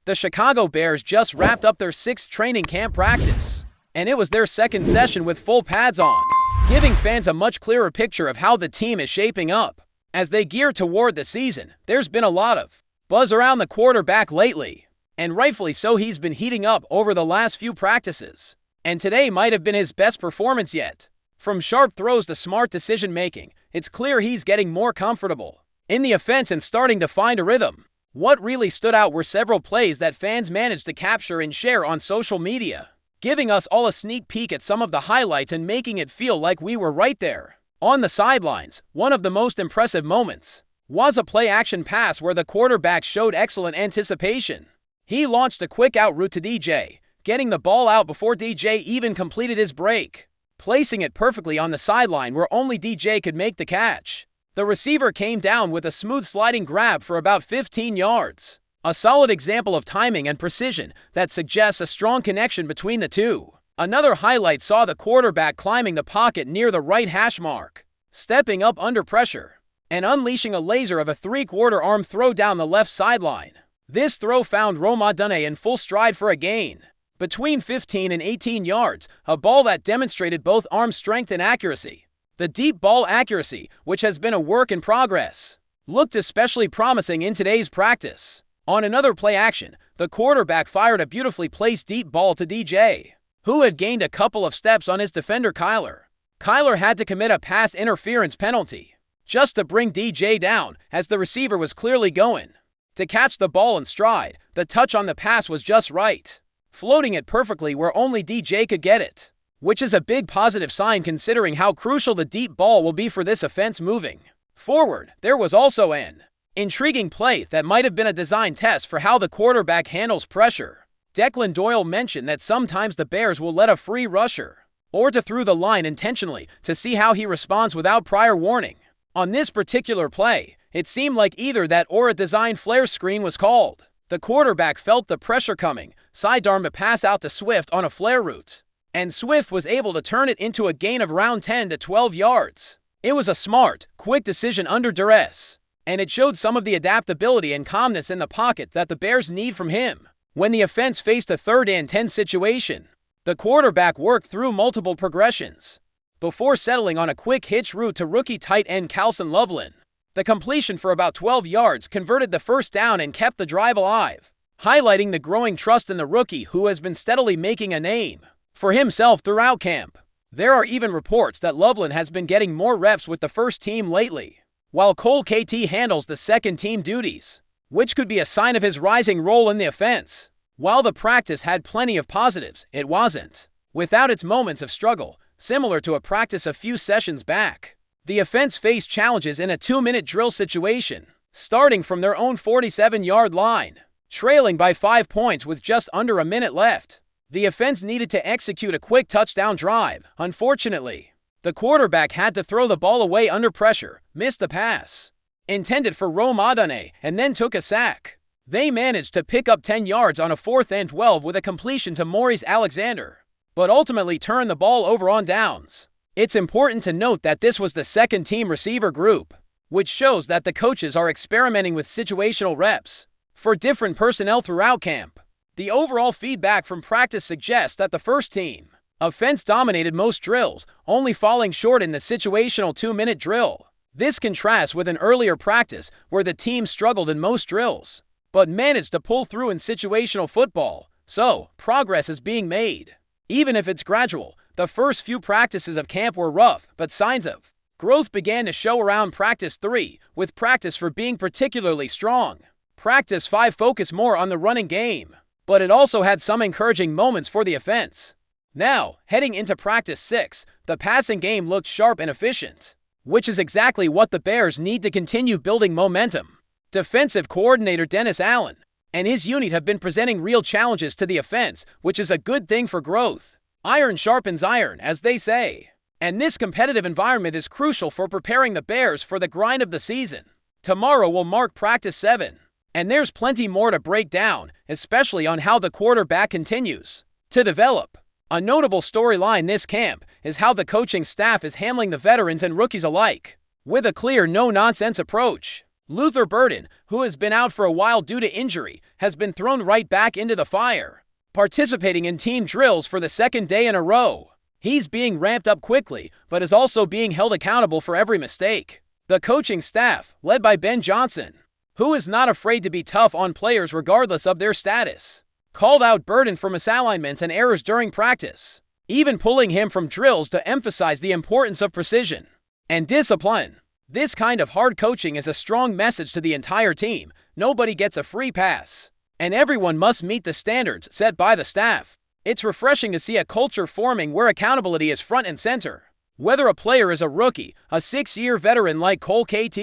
The Chicago Bears just wrapped up their 6th training camp practice, and it was their 2nd session with full pads on, giving fans a much clearer picture of how the team is shaping up. As they gear toward the season, there's been a lot of buzz around the quarterback lately, and rightfully so. He's been heating up over the last few practices, and today might have been his best performance yet. From sharp throws to smart decision-making, it's clear he's getting more comfortable in the offense and starting to find a rhythm. What really stood out were several plays that fans managed to capture and share on social media, giving us all a sneak peek at some of the highlights and making it feel like we were right there on the sidelines. One of the most impressive moments was a play-action pass where the quarterback showed excellent anticipation. He launched a quick out route to DJ, getting the ball out before DJ even completed his break, placing it perfectly on the sideline where only DJ could make the catch. The receiver came down with a smooth sliding grab for about 15 yards. A solid example of timing and precision that suggests a strong connection between the two. Another highlight saw the quarterback climbing the pocket near the right hash mark, stepping up under pressure, and unleashing a laser of a 3/4 arm throw down the left sideline. This throw found Rome in full stride for a gain between 15 and 18 yards, a ball that demonstrated both arm strength and accuracy. The deep ball accuracy, which has been a work in progress, looked especially promising in today's practice. On another play action, the quarterback fired a beautifully placed deep ball to DJ, who had gained a couple of steps on his defender Kyler. Kyler had to commit a pass interference penalty just to bring DJ down, as the receiver was clearly going to catch the ball in stride. The touch on the pass was just right, floating it perfectly where only DJ could get it, which is a big positive sign considering how crucial the deep ball will be for this offense moving forward. There was also an intriguing play that might have been a design test for how the quarterback handles pressure. Declan Doyle mentioned that sometimes the Bears will let a free rusher or to through the line intentionally to see how he responds without prior warning. On this particular play, it seemed like either that or a design flare screen was called. The quarterback felt the pressure coming, sidearmed a pass out to Swift on a flare route, and Swift was able to turn it into a gain of around 10 to 12 yards. It was a smart, quick decision under duress, and it showed some of the adaptability and calmness in the pocket that the Bears need from him. When the offense faced a 3rd and 10 situation, the quarterback worked through multiple progressions before settling on a quick hitch route to rookie tight end Calvin Loveland. The completion for about 12 yards converted the first down and kept the drive alive, highlighting the growing trust in the rookie who has been steadily making a name for himself throughout camp. There are even reports that Loveland has been getting more reps with the first team lately, while Cole KT handles the second team duties, which could be a sign of his rising role in the offense. While the practice had plenty of positives, it wasn't without its moments of struggle. Similar to a practice a few sessions back, the offense faced challenges in a 2-minute drill situation, starting from their own 47-yard line, trailing by 5 points with just under a minute left. The offense needed to execute a quick touchdown drive. Unfortunately, the quarterback had to throw the ball away under pressure, missed a pass intended for Rome, and then took a sack. They managed to pick up 10 yards on a 4th and 12 with a completion to Maurice Alexander, but ultimately turned the ball over on downs. It's important to note that this was the second-team receiver group, which shows that the coaches are experimenting with situational reps for different personnel throughout camp. The overall feedback from practice suggests that the first team offense dominated most drills, only falling short in the situational 2-minute drill. This contrasts with an earlier practice where the team struggled in most drills, but managed to pull through in situational football. So, progress is being made, even if it's gradual. The first few practices of camp were rough, but signs of growth began to show around practice 3, with practice 4 being particularly strong. Practice 5 focused more on the running game, but it also had some encouraging moments for the offense. Now, heading into practice 6, the passing game looked sharp and efficient, which is exactly what the Bears need to continue building momentum. Defensive coordinator Dennis Allen and his unit have been presenting real challenges to the offense, which is a good thing for growth. Iron sharpens iron, as they say, and this competitive environment is crucial for preparing the Bears for the grind of the season. Tomorrow will mark practice 7, and there's plenty more to break down, especially on how the quarterback continues to develop. A notable storyline this camp is how the coaching staff is handling the veterans and rookies alike, with a clear no-nonsense approach. Luther Burden, who has been out for a while due to injury, has been thrown right back into the fire, participating in team drills for the second day in a row. He's being ramped up quickly, but is also being held accountable for every mistake. The coaching staff, led by Ben Johnson, who is not afraid to be tough on players regardless of their status, called out Burden for misalignments and errors during practice, even pulling him from drills to emphasize the importance of precision and discipline. This kind of hard coaching is a strong message to the entire team. Nobody gets a free pass, and everyone must meet the standards set by the staff. It's refreshing to see a culture forming where accountability is front and center. Whether a player is a rookie, a 6-year veteran like Cole KT,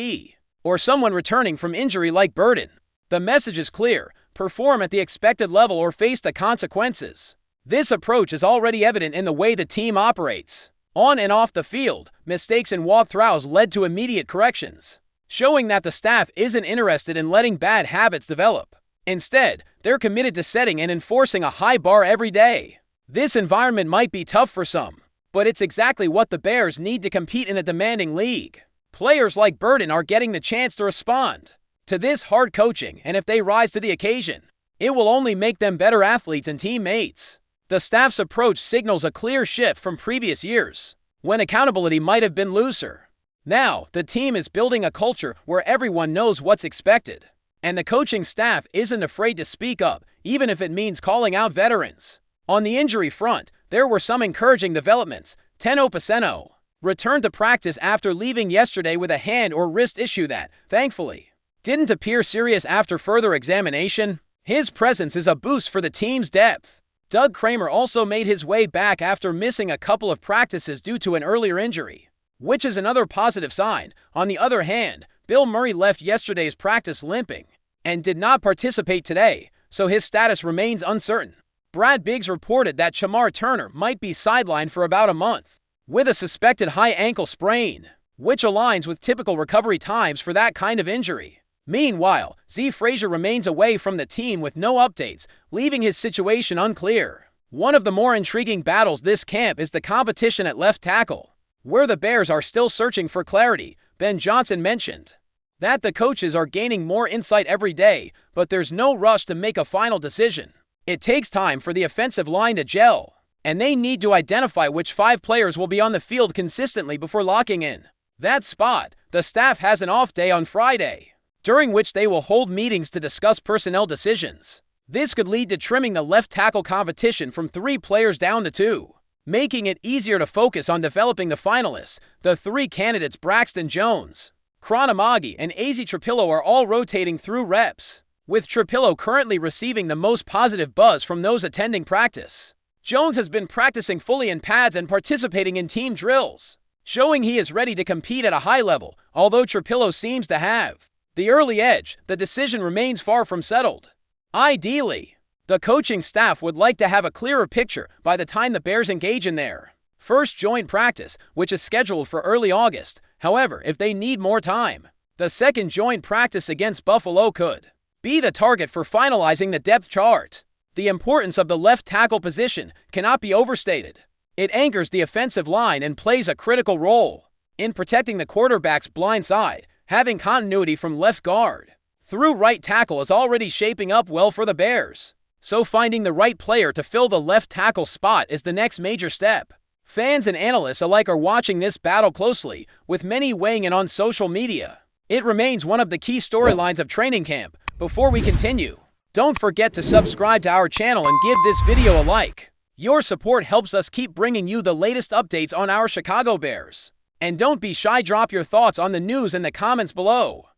or someone returning from injury like Burden, the message is clear: perform at the expected level or face the consequences. This approach is already evident in the way the team operates. On and off the field, mistakes and walkthroughs led to immediate corrections, showing that the staff isn't interested in letting bad habits develop. Instead, they're committed to setting and enforcing a high bar every day. This environment might be tough for some, but it's exactly what the Bears need to compete in a demanding league. Players like Burden are getting the chance to respond to this hard coaching, and if they rise to the occasion, it will only make them better athletes and teammates. The staff's approach signals a clear shift from previous years, when accountability might have been looser. Now, the team is building a culture where everyone knows what's expected, and the coaching staff isn't afraid to speak up, even if it means calling out veterans. On the injury front, there were some encouraging developments. Tenno Paceno returned to practice after leaving yesterday with a hand or wrist issue that, thankfully, didn't appear serious after further examination. His presence is a boost for the team's depth. Doug Kramer also made his way back after missing a couple of practices due to an earlier injury, which is another positive sign. On the other hand, Bill Murray left yesterday's practice limping and did not participate today, so his status remains uncertain. Brad Biggs reported that Shamar Turner might be sidelined for about a month with a suspected high ankle sprain, which aligns with typical recovery times for that kind of injury. Meanwhile, Z Frazier remains away from the team with no updates, leaving his situation unclear. One of the more intriguing battles this camp is the competition at left tackle, where the Bears are still searching for clarity. Ben Johnson mentioned that the coaches are gaining more insight every day, but there's no rush to make a final decision. It takes time for the offensive line to gel, and they need to identify which 5 players will be on the field consistently before locking in that spot. The staff has an off day on Friday, during which they will hold meetings to discuss personnel decisions. This could lead to trimming the left tackle competition from 3 players down to 2, making it easier to focus on developing the finalists. The 3 candidates, Braxton Jones, Chronomagi, and AZ Trapillo, are all rotating through reps, with Trapillo currently receiving the most positive buzz from those attending practice. Jones has been practicing fully in pads and participating in team drills, showing he is ready to compete at a high level, although Trapillo seems to have the early edge. The decision remains far from settled. Ideally, the coaching staff would like to have a clearer picture by the time the Bears engage in their first joint practice, which is scheduled for early August. However, if they need more time, the second joint practice against Buffalo could be the target for finalizing the depth chart. The importance of the left tackle position cannot be overstated. It anchors the offensive line and plays a critical role in protecting the quarterback's blind side. Having continuity from left guard through right tackle is already shaping up well for the Bears, so finding the right player to fill the left tackle spot is the next major step. Fans and analysts alike are watching this battle closely, with many weighing in on social media. It remains one of the key storylines of training camp. Before we continue, don't forget to subscribe to our channel and give this video a like. Your support helps us keep bringing you the latest updates on our Chicago Bears. And don't be shy, drop your thoughts on the news in the comments below.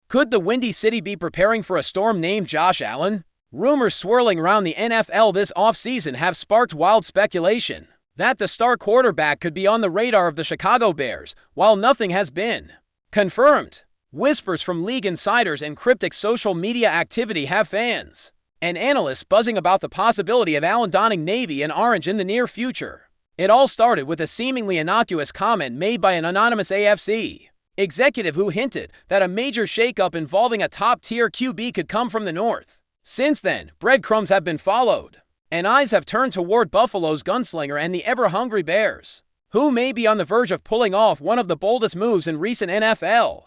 Could the Windy City be preparing for a storm named Josh Allen? Rumors swirling around the NFL this offseason have sparked wild speculation that the star quarterback could be on the radar of the Chicago Bears, while nothing has been confirmed. Whispers from league insiders and cryptic social media activity have fans and analysts buzzing about the possibility of Allen donning navy and orange in the near future. It all started with a seemingly innocuous comment made by an anonymous AFC executive who hinted that a major shakeup involving a top-tier QB could come from the north. Since then, breadcrumbs have been followed, and eyes have turned toward Buffalo's gunslinger and the ever-hungry Bears, who may be on the verge of pulling off one of the boldest moves in recent NFL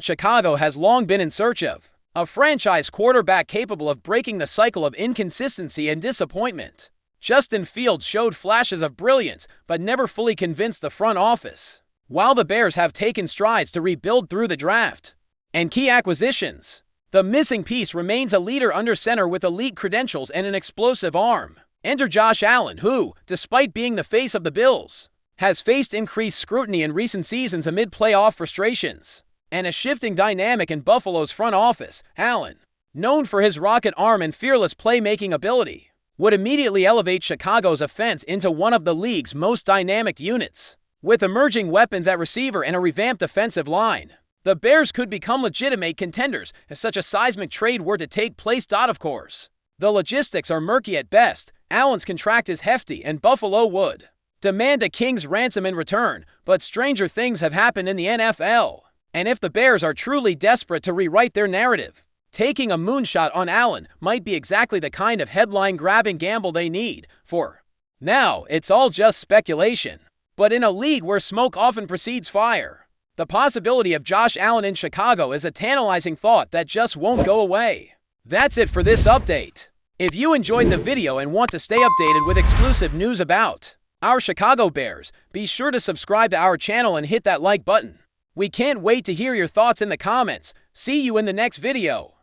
Chicago has long been in search of a franchise quarterback capable of breaking the cycle of inconsistency and disappointment. Justin Fields showed flashes of brilliance, but never fully convinced the front office. While the Bears have taken strides to rebuild through the draft and key acquisitions, the missing piece remains a leader under center with elite credentials and an explosive arm. Enter Josh Allen, who, despite being the face of the Bills, has faced increased scrutiny in recent seasons amid playoff frustrations and a shifting dynamic in Buffalo's front office. Allen, known for his rocket arm and fearless playmaking ability, would immediately elevate Chicago's offense into one of the league's most dynamic units. With emerging weapons at receiver and a revamped offensive line, the Bears could become legitimate contenders if such a seismic trade were to take place. Of course, the logistics are murky at best. Allen's contract is hefty, and Buffalo would demand a king's ransom in return, but stranger things have happened in the NFL. And if the Bears are truly desperate to rewrite their narrative, taking a moonshot on Allen might be exactly the kind of headline-grabbing gamble they need. For now, it's all just speculation. But in a league where smoke often precedes fire, the possibility of Josh Allen in Chicago is a tantalizing thought that just won't go away. That's it for this update. If you enjoyed the video and want to stay updated with exclusive news about our Chicago Bears, be sure to subscribe to our channel and hit that like button. We can't wait to hear your thoughts in the comments. See you in the next video.